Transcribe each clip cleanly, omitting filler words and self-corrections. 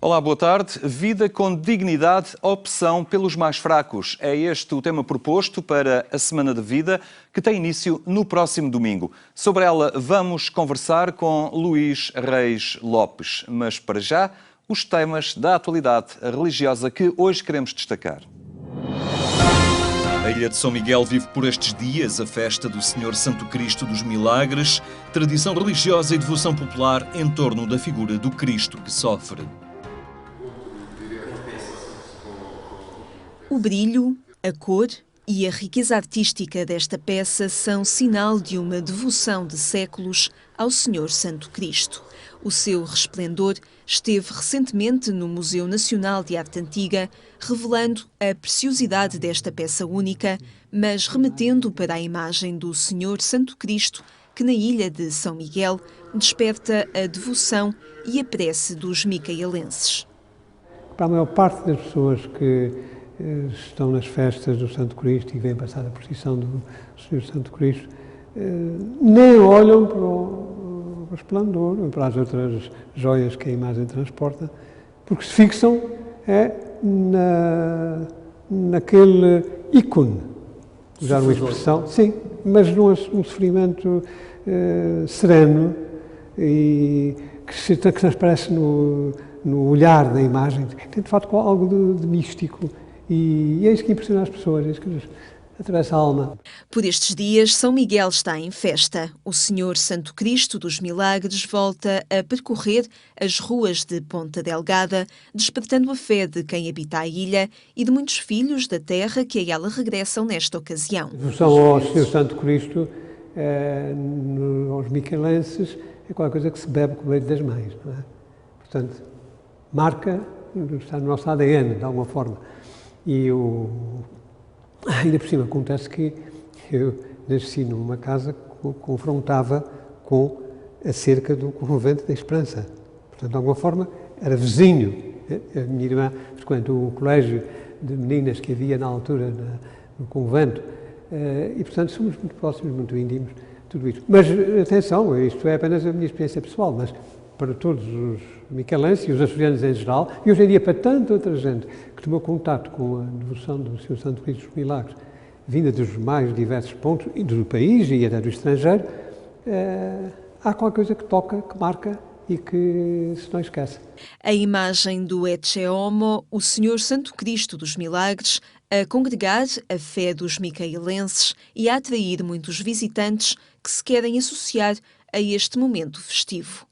Olá, boa tarde. Vida com dignidade, opção pelos mais fracos. É este o tema proposto para a Semana de Vida, que tem início no próximo domingo. Sobre ela vamos conversar com Luís Reis Lopes. Mas para já, os temas da atualidade religiosa que hoje queremos destacar. A Ilha de São Miguel vive por estes dias a festa do Senhor Santo Cristo dos Milagres, tradição religiosa e devoção popular em torno da figura do Cristo que sofre. O brilho, a cor e a riqueza artística desta peça são sinal de uma devoção de séculos ao Senhor Santo Cristo. O seu resplendor esteve recentemente no Museu Nacional de Arte Antiga, revelando a preciosidade desta peça única, mas remetendo para a imagem do Senhor Santo Cristo, que na ilha de São Miguel desperta a devoção e a prece dos micaelenses. Para a maior parte das pessoas que estão nas festas do Santo Cristo e vêm passar a procissão do Senhor Santo Cristo, nem olham para o resplendor, para as outras joias que a imagem transporta, porque se fixam naquele ícone, usar uma expressão, sim, mas num sofrimento sereno e que se transparece no olhar da imagem. Tem de facto algo de místico. E é isso que impressiona as pessoas, é isso que nos atravessa a alma. Por estes dias, São Miguel está em festa. O Senhor Santo Cristo dos Milagres volta a percorrer as ruas de Ponta Delgada, despertando a fé de quem habita a ilha e de muitos filhos da terra que a ela regressam nesta ocasião. A devoção ao Senhor Santo Cristo, aos micaelenses, é qualquer coisa que se bebe com o leite das mães, não é? Portanto, marca, está no nosso ADN, de alguma forma. E ainda por cima acontece que eu nasci numa casa que confrontava com a cerca do Convento da Esperança. Portanto, de alguma forma, era vizinho. A minha irmã frequenta o colégio de meninas que havia na altura no convento. E, portanto, somos muito próximos, muito íntimos, tudo isto. Mas, atenção, isto é apenas a minha experiência pessoal, mas para todos os micaelenses e os açorianos em geral, e hoje em dia para tanta outra gente que tomou contato com a devoção do Senhor Santo Cristo dos Milagres, vinda dos mais diversos pontos, e do país e até do estrangeiro, há qualquer coisa que toca, que marca e que se não esquece. A imagem do Ecce Homo, o Senhor Santo Cristo dos Milagres, a congregar a fé dos micaelenses e a atrair muitos visitantes que se querem associar a este momento festivo.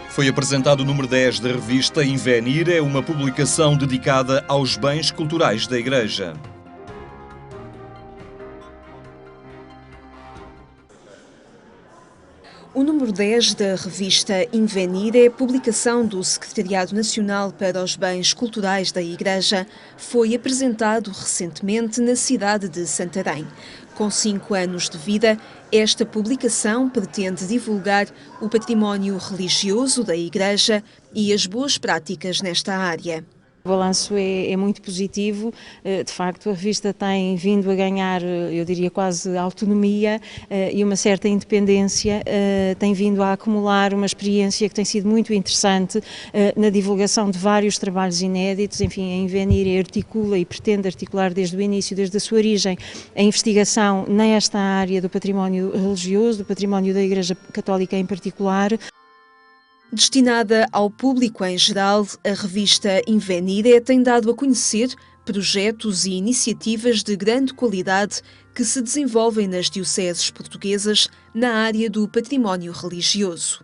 Foi apresentado o número 10 da revista Invenire, uma publicação dedicada aos bens culturais da Igreja. O número 10 da revista Invenire, publicação do Secretariado Nacional para os Bens Culturais da Igreja, foi apresentado recentemente na cidade de Santarém. Com 5 anos de vida, esta publicação pretende divulgar o património religioso da Igreja e as boas práticas nesta área. O balanço é muito positivo, de facto a revista tem vindo a ganhar, eu diria quase autonomia e uma certa independência, tem vindo a acumular uma experiência que tem sido muito interessante na divulgação de vários trabalhos inéditos. Enfim, a Invenire articula e pretende articular desde o início, desde a sua origem, a investigação nesta área do património religioso, do património da Igreja Católica em particular. Destinada ao público em geral, a revista Invenire tem dado a conhecer projetos e iniciativas de grande qualidade que se desenvolvem nas dioceses portuguesas na área do património religioso.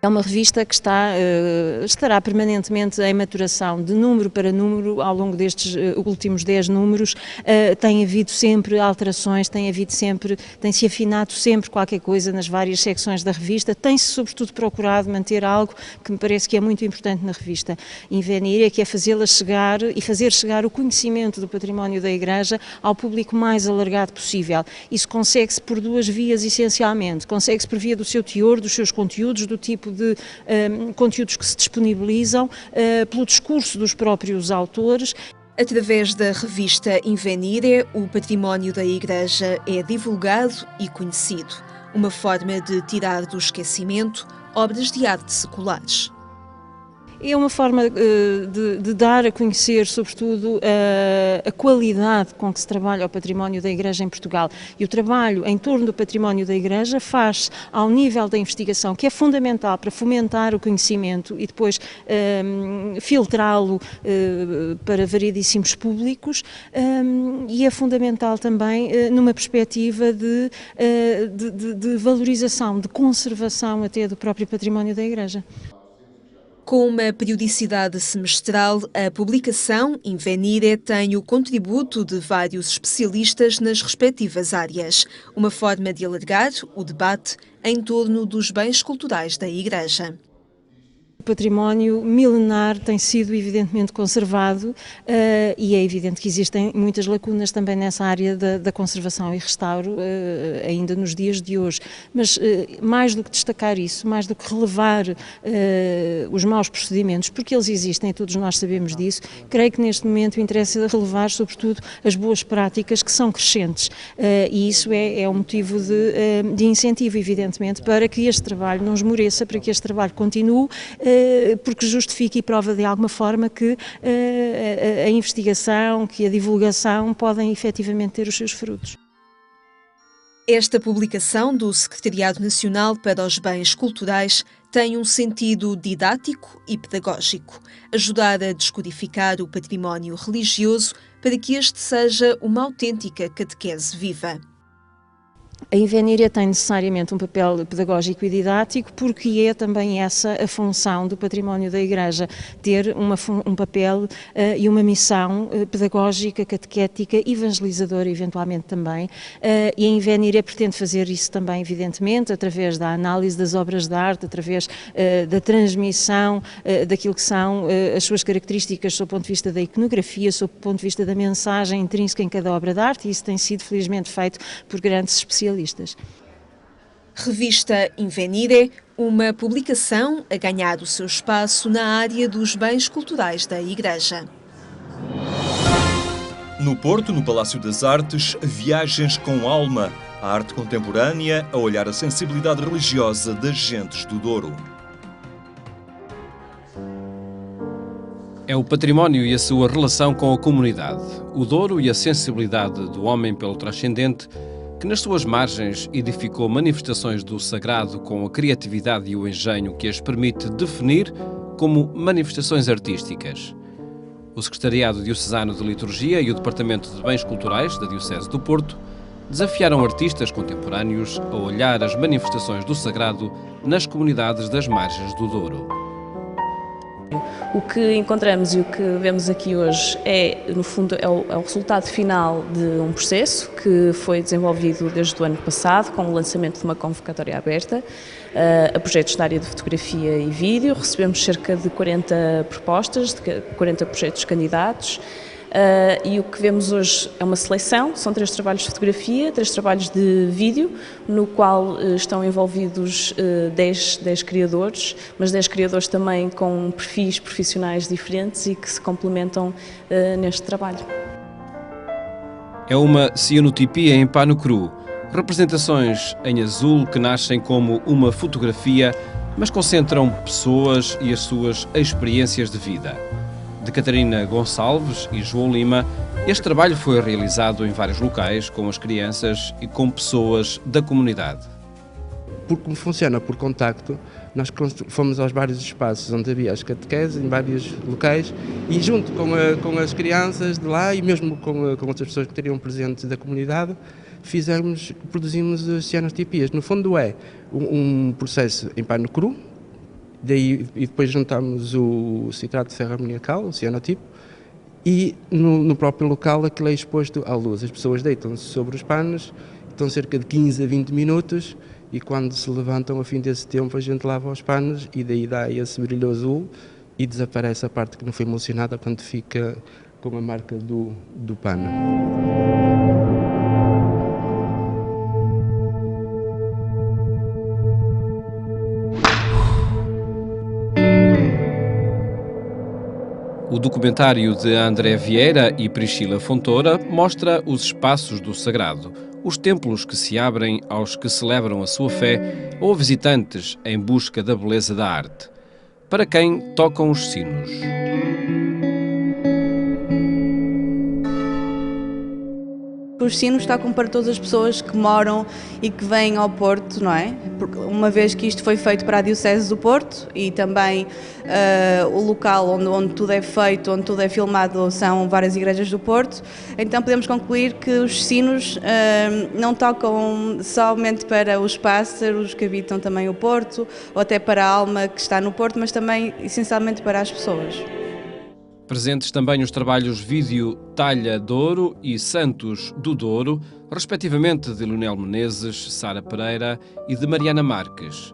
É uma revista que estará permanentemente em maturação, de número para número, ao longo destes últimos 10 números. Tem havido sempre alterações, tem-se afinado sempre qualquer coisa nas várias secções da revista. Tem-se, sobretudo, procurado manter algo que me parece que é muito importante na revista Invenire, que é fazê-la chegar e fazer chegar o conhecimento do património da Igreja ao público mais alargado possível. Isso consegue-se por duas vias, essencialmente. Consegue-se por via do seu teor, dos seus conteúdos, do tipo de conteúdos que se disponibilizam, pelo discurso dos próprios autores. Através da revista Invenire, o património da Igreja é divulgado e conhecido. uma forma de tirar do esquecimento obras de arte seculares. É uma forma de dar a conhecer, sobretudo, a qualidade com que se trabalha o património da Igreja em Portugal. E o trabalho em torno do património da Igreja faz-se ao nível da investigação, que é fundamental para fomentar o conhecimento e depois filtrá-lo para variedíssimos públicos, e é fundamental também numa perspectiva de valorização, de conservação até do próprio património da Igreja. Com uma periodicidade semestral, a publicação Invenire tem o contributo de vários especialistas nas respectivas áreas, uma forma de alargar o debate em torno dos bens culturais da Igreja. O património milenar tem sido evidentemente conservado e é evidente que existem muitas lacunas também nessa área da conservação e restauro ainda nos dias de hoje. Mas mais do que destacar isso, mais do que relevar os maus procedimentos, porque eles existem e todos nós sabemos disso, creio que neste momento interessa relevar sobretudo as boas práticas que são crescentes e isso é um motivo de incentivo, evidentemente, para que este trabalho não esmoreça, para que este trabalho continue, porque justifica e prova de alguma forma que a investigação, que a divulgação podem efetivamente ter os seus frutos. Esta publicação do Secretariado Nacional para os Bens Culturais tem um sentido didático e pedagógico, ajudar a descodificar o património religioso para que este seja uma autêntica catequese viva. A Invenire tem necessariamente um papel pedagógico e didático, porque é também essa a função do património da Igreja, ter um papel e uma missão pedagógica, catequética, evangelizadora eventualmente também, e a Invenire pretende fazer isso também, evidentemente, através da análise das obras de arte, através da transmissão daquilo que são as suas características sob o ponto de vista da iconografia, sob o ponto de vista da mensagem intrínseca em cada obra de arte, e isso tem sido felizmente feito por grandes especialistas. Revista Invenire, uma publicação a ganhar o seu espaço na área dos bens culturais da Igreja. No Porto, no Palácio das Artes, viagens com alma, a arte contemporânea a olhar a sensibilidade religiosa das gentes do Douro. É o património e a sua relação com a comunidade, o Douro e a sensibilidade do homem pelo transcendente, que nas suas margens edificou manifestações do sagrado com a criatividade e o engenho que as permite definir como manifestações artísticas. O Secretariado Diocesano de Liturgia e o Departamento de Bens Culturais da Diocese do Porto desafiaram artistas contemporâneos a olhar as manifestações do sagrado nas comunidades das margens do Douro. O que encontramos e o que vemos aqui hoje no fundo, é o resultado final de um processo que foi desenvolvido desde o ano passado, com o lançamento de uma convocatória aberta a projetos na área de fotografia e vídeo. Recebemos cerca de 40 propostas, de 40 projetos candidatos. E o que vemos hoje é uma seleção, são 3 trabalhos de fotografia, 3 trabalhos de vídeo, no qual estão envolvidos 10 criadores, mas 10 criadores também com perfis profissionais diferentes e que se complementam neste trabalho. É uma cianotipia em pano cru, representações em azul que nascem como uma fotografia, mas concentram pessoas e as suas experiências de vida. De Catarina Gonçalves e João Lima, este trabalho foi realizado em vários locais, com as crianças e com pessoas da comunidade. Porque funciona por contacto, nós fomos aos vários espaços onde havia as catequeses, em vários locais, e junto com as crianças de lá e mesmo com outras pessoas que teriam presentes da comunidade, produzimos as cianotipias. No fundo é um processo em pano cru, e depois juntamos o citrato de ferro amoniacal, o cianotipo, e no próprio local aquilo é exposto à luz. As pessoas deitam-se sobre os panos, estão cerca de 15 a 20 minutos, e quando se levantam, a fim desse tempo, a gente lava os panos e daí dá esse brilho azul e desaparece a parte que não foi emulsionada, portanto fica com a marca do pano. O documentário de André Vieira e Priscila Fontoura mostra os espaços do sagrado, os templos que se abrem aos que celebram a sua fé ou a visitantes em busca da beleza da arte. Para quem tocam os sinos. Os sinos tocam para todas as pessoas que moram e que vêm ao Porto, não é? Porque uma vez que isto foi feito para a Diocese do Porto e também o local onde tudo é feito, onde tudo é filmado, são várias igrejas do Porto, então podemos concluir que os sinos não tocam somente para os pássaros que habitam também o Porto, ou até para a alma que está no Porto, mas também essencialmente para as pessoas. Presentes também os trabalhos Vídeo Talha Douro e Santos do Douro, respectivamente de Leonel Menezes, Sara Pereira e de Mariana Marques.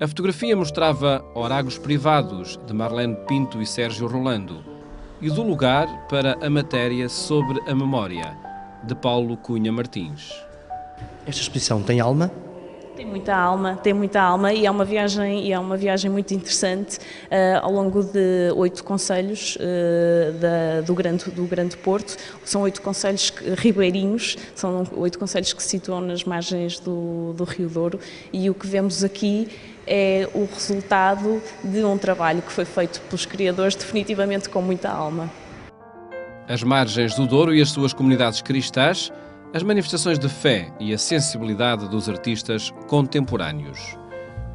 A fotografia mostrava Oragos Privados, de Marlene Pinto e Sérgio Rolando, e do lugar para a matéria Sobre a Memória, de Paulo Cunha Martins. Esta exposição tem alma? Tem muita alma e é uma viagem muito interessante ao longo de 8 concelhos do Grande Porto. São 8 concelhos ribeirinhos, são 8 concelhos que se situam nas margens do Rio Douro, e o que vemos aqui é o resultado de um trabalho que foi feito pelos criadores, definitivamente com muita alma. As margens do Douro e as suas comunidades cristãs, as manifestações de fé e a sensibilidade dos artistas contemporâneos.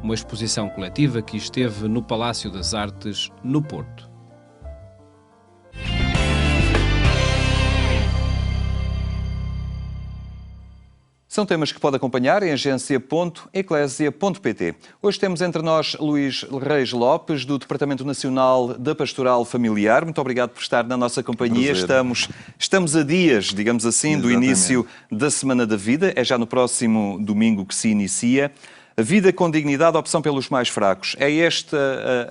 Uma exposição coletiva que esteve no Palácio das Artes, no Porto. São temas que pode acompanhar em agência.eclésia.pt. Hoje temos entre nós Luís Reis Lopes, do Departamento Nacional da Pastoral Familiar. Muito obrigado por estar na nossa companhia. Estamos a dias, digamos assim, do início da Semana da Vida. É já no próximo domingo que se inicia. A vida com dignidade, a opção pelos mais fracos. É esta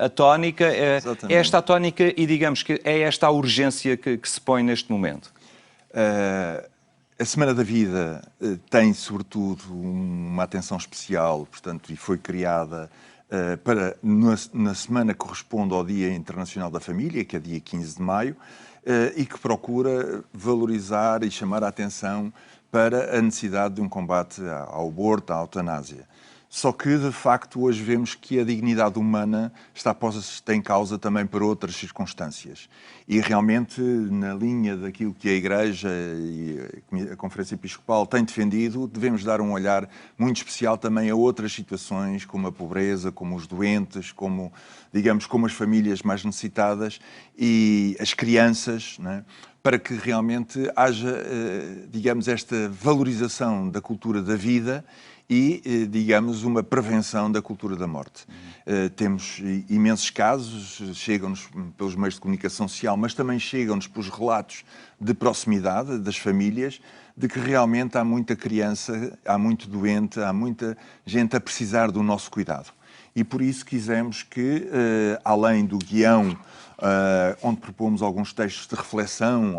a tónica, é esta a tónica e digamos que é esta a urgência que se põe neste momento. A Semana da Vida tem, sobretudo, uma atenção especial, portanto, e foi criada na semana que corresponde ao Dia Internacional da Família, que é dia 15 de maio, e que procura valorizar e chamar a atenção para a necessidade de um combate ao aborto, à eutanásia. Só que, de facto, hoje vemos que a dignidade humana está posta em causa também por outras circunstâncias. E, realmente, na linha daquilo que a Igreja e a Conferência Episcopal têm defendido, devemos dar um olhar muito especial também a outras situações, como a pobreza, como os doentes, como, digamos, como as famílias mais necessitadas e as crianças, não é? Para que realmente haja, digamos, esta valorização da cultura da vida e, digamos, uma prevenção da cultura da morte. Temos imensos casos, chegam-nos pelos meios de comunicação social, mas também chegam-nos pelos relatos de proximidade das famílias, de que realmente há muita criança, há muito doente, há muita gente a precisar do nosso cuidado. E por isso quisemos que, além do guião, onde propomos alguns textos de reflexão,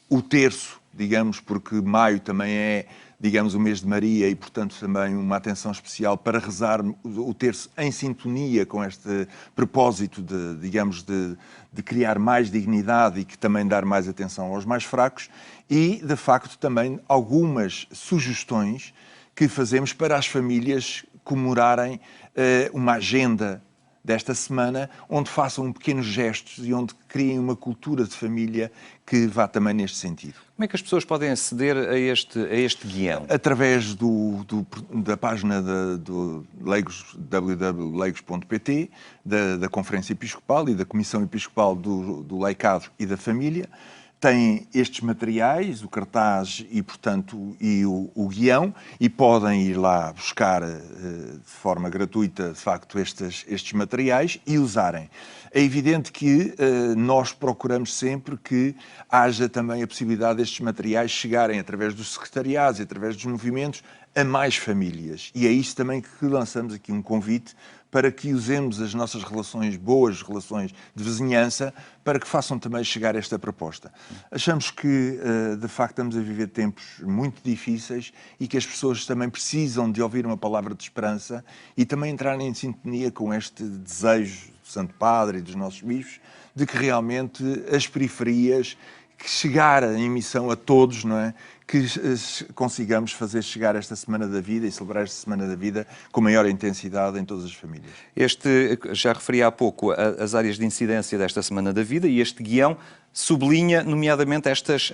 o terço, digamos, porque maio também é, digamos, o mês de Maria e, portanto, também uma atenção especial para rezar o terço em sintonia com este propósito de, digamos, de criar mais dignidade e que também dar mais atenção aos mais fracos e, de facto, também algumas sugestões que fazemos para as famílias comemorarem uma agenda desta semana, onde façam pequenos gestos e onde criem uma cultura de família que vá também neste sentido. Como é que as pessoas podem aceder a este guião? Através da página do www.leigos.pt, da Conferência Episcopal e da Comissão Episcopal do Laicado e da Família. Têm estes materiais, o cartaz e, portanto, o guião, e podem ir lá buscar de forma gratuita, de facto, estes materiais e usarem. É evidente que nós procuramos sempre que haja também a possibilidade destes materiais chegarem através dos secretariados, através dos movimentos, a mais famílias. E é isso também que lançamos aqui um convite para que usemos as nossas relações, boas relações de vizinhança, para que façam também chegar esta proposta. Achamos que, de facto, estamos a viver tempos muito difíceis e que as pessoas também precisam de ouvir uma palavra de esperança e também entrarem em sintonia com este desejo do Santo Padre e dos nossos bispos, de que realmente as periferias chegar em missão a todos, não é? Que consigamos fazer chegar esta Semana da Vida e celebrar esta Semana da Vida com maior intensidade em todas as famílias. Já referi há pouco as áreas de incidência desta Semana da Vida e este guião sublinha, nomeadamente, estas,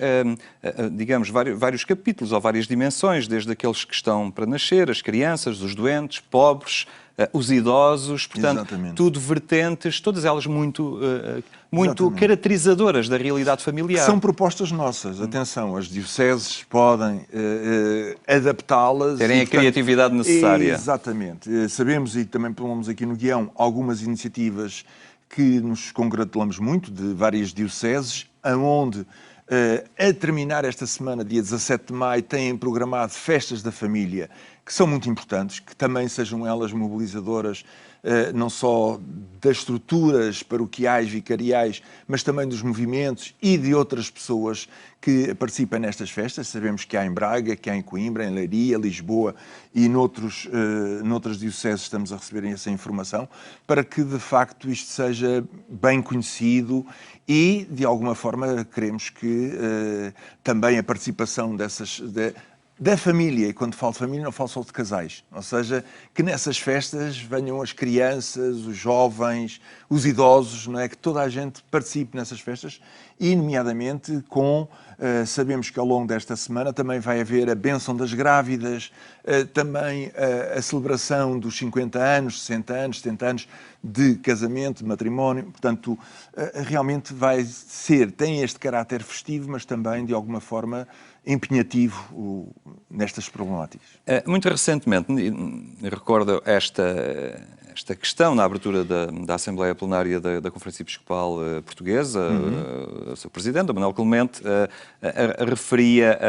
digamos, vários capítulos ou várias dimensões, desde aqueles que estão para nascer, as crianças, os doentes, pobres, os idosos, portanto, Exatamente. tudo vertentes, todas elas muito caracterizadoras da realidade familiar. São propostas nossas, atenção, as dioceses podem adaptá-las. Terem a criatividade necessária. Exatamente. Sabemos, e também pomos aqui no guião, algumas iniciativas que nos congratulamos muito, de várias dioceses, onde, a terminar esta semana, dia 17 de maio, têm programado festas da família, que são muito importantes, que também sejam elas mobilizadoras, não só das estruturas paroquiais, vicariais, mas também dos movimentos e de outras pessoas que participam nestas festas. Sabemos que há em Braga, que há em Coimbra, em Leiria, Lisboa e noutras dioceses estamos a receber essa informação, para que de facto isto seja bem conhecido e de alguma forma queremos que também a participação da família, e quando falo de família não falo só de casais, ou seja, que nessas festas venham as crianças, os jovens, os idosos, não é? Que toda a gente participe nessas festas e, nomeadamente, sabemos que ao longo desta semana também vai haver a bênção das grávidas, também a celebração dos 50 anos, 60 anos, 70 anos de casamento, de matrimónio, portanto, realmente tem este caráter festivo, mas também, de alguma forma, empenhativo nestas problemáticas. Muito recentemente, recordo esta questão na abertura da Assembleia Plenária da Conferência Episcopal Portuguesa, o seu Presidente, Manuel Clemente, referia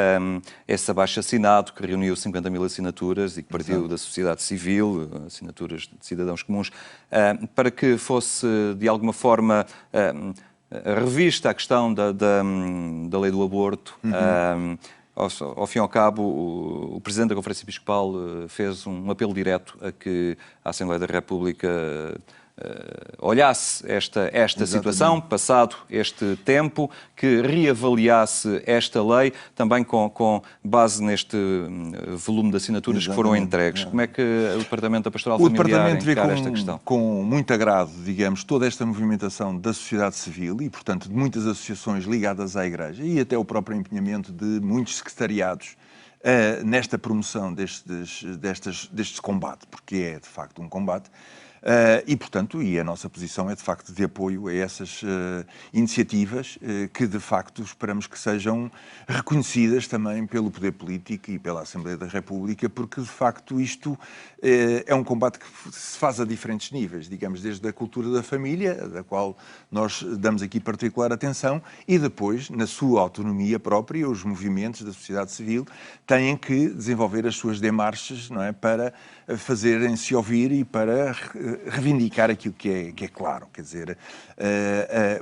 esse abaixo-assinado que reuniu 50 mil assinaturas e que partiu da sociedade civil, assinaturas de cidadãos comuns, para que fosse, de alguma forma, revista a questão da lei do aborto. Ao fim e ao cabo, o Presidente da Conferência Episcopal fez um apelo direto a que a Assembleia da República olhasse esta situação, passado este tempo, que reavaliasse esta lei, também com base neste volume de assinaturas que foram entregues. Como é que o Departamento da Pastoral Familiar encara esta questão? Com muito agrado, digamos, toda esta movimentação da sociedade civil e, portanto, de muitas associações ligadas à Igreja e até o próprio empenhamento de muitos secretariados nesta promoção deste combate, porque é, de facto, um combate. E, portanto, a nossa posição é, de facto, de apoio a essas iniciativas que, de facto, esperamos que sejam reconhecidas também pelo poder político e pela Assembleia da República, porque, de facto, isto é um combate que se faz a diferentes níveis, digamos, desde a cultura da família, da qual nós damos aqui particular atenção, e depois, na sua autonomia própria, os movimentos da sociedade civil têm que desenvolver as suas demarches, não é, para fazerem-se ouvir e para reivindicar aquilo que é claro. Quer dizer,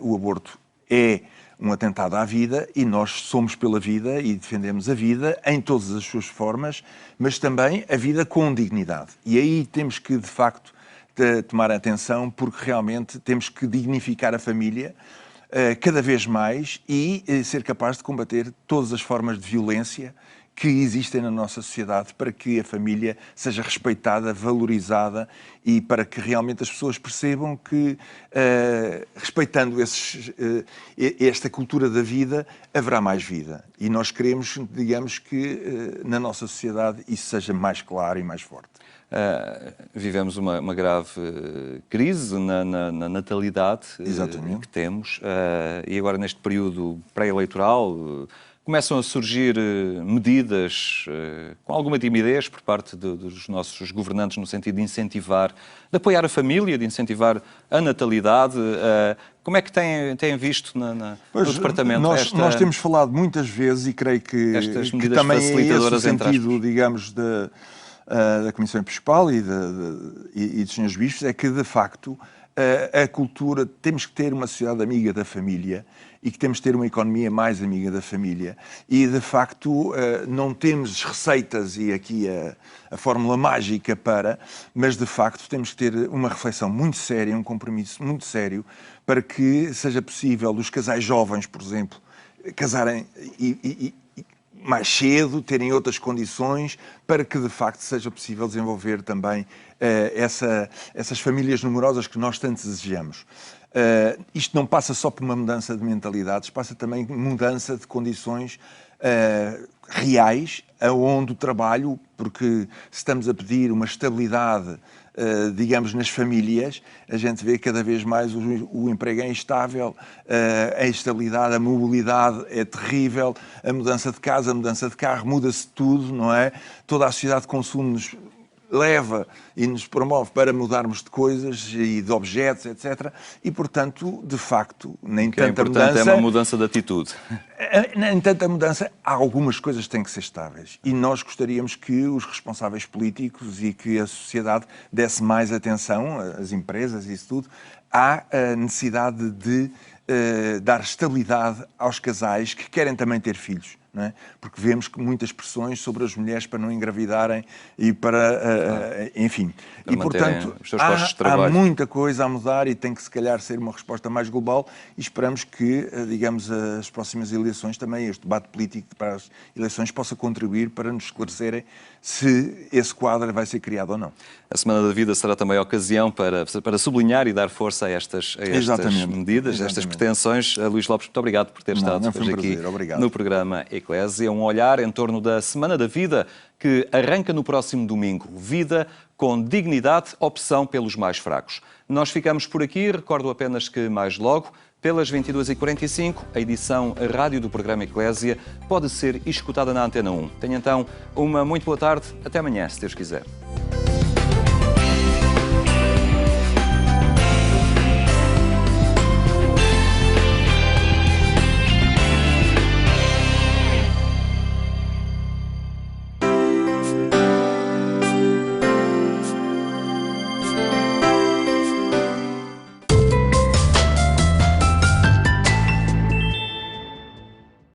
o aborto é um atentado à vida e nós somos pela vida e defendemos a vida em todas as suas formas, mas também a vida com dignidade. E aí temos que, de facto, tomar atenção, porque realmente temos que dignificar a família cada vez mais e ser capaz de combater todas as formas de violência que existem na nossa sociedade, para que a família seja respeitada, valorizada e para que realmente as pessoas percebam que, respeitando esta cultura da vida, haverá mais vida. E nós queremos, digamos, que na nossa sociedade isso seja mais claro e mais forte. Vivemos uma grave crise na natalidade que temos e agora neste período pré-eleitoral começam a surgir medidas com alguma timidez por parte dos nossos governantes no sentido de incentivar, de apoiar a família, de incentivar a natalidade. Como é que têm visto no Departamento nós temos falado muitas vezes e creio que também facilitadoras, é esse o sentido, digamos, da Comissão Episcopal e dos senhores bispos, é que, de facto, a cultura, temos que ter uma sociedade amiga da família e que temos que ter uma economia mais amiga da família e, de facto, não temos receitas e aqui a fórmula mágica mas, de facto, temos que ter uma reflexão muito séria, um compromisso muito sério para que seja possível os casais jovens, por exemplo, casarem mais cedo, terem outras condições, para que de facto seja possível desenvolver também essas famílias numerosas que nós tanto desejamos. Isto não passa só por uma mudança de mentalidades, passa também por mudança de condições reais, aonde o trabalho, porque se estamos a pedir uma estabilidade, digamos, nas famílias, a gente vê cada vez mais o emprego é instável, a instabilidade, a mobilidade é terrível, a mudança de casa, a mudança de carro, muda-se tudo, não é? Toda a sociedade de consumo nos leva e nos promove para mudarmos de coisas e de objetos, etc. E, portanto, de facto, nem tanta mudança... é uma mudança de atitude. Nem tanta mudança, algumas coisas têm que ser estáveis. E nós gostaríamos que os responsáveis políticos e que a sociedade desse mais atenção, as empresas e isso tudo, à necessidade de dar estabilidade aos casais que querem também ter filhos. Não é? Porque vemos que muitas pressões sobre as mulheres para não engravidarem e para, enfim. Para e, portanto, há muita coisa a mudar e tem que, se calhar, ser uma resposta mais global e esperamos que, digamos, as próximas eleições também, este debate político para as eleições possa contribuir para nos esclarecerem se esse quadro vai ser criado ou não. A Semana da Vida será também a ocasião para sublinhar e dar força a estas medidas, a estas pretensões. Luís Lopes, muito obrigado por ter estado hoje aqui no programa Eclésia. Um olhar em torno da Semana da Vida que arranca no próximo domingo. Vida com dignidade, opção pelos mais fracos. Nós ficamos por aqui. Recordo apenas que mais logo, pelas 22h45, a edição rádio do programa Eclésia pode ser escutada na Antena 1. Tenha então uma muito boa tarde. Até amanhã, se Deus quiser.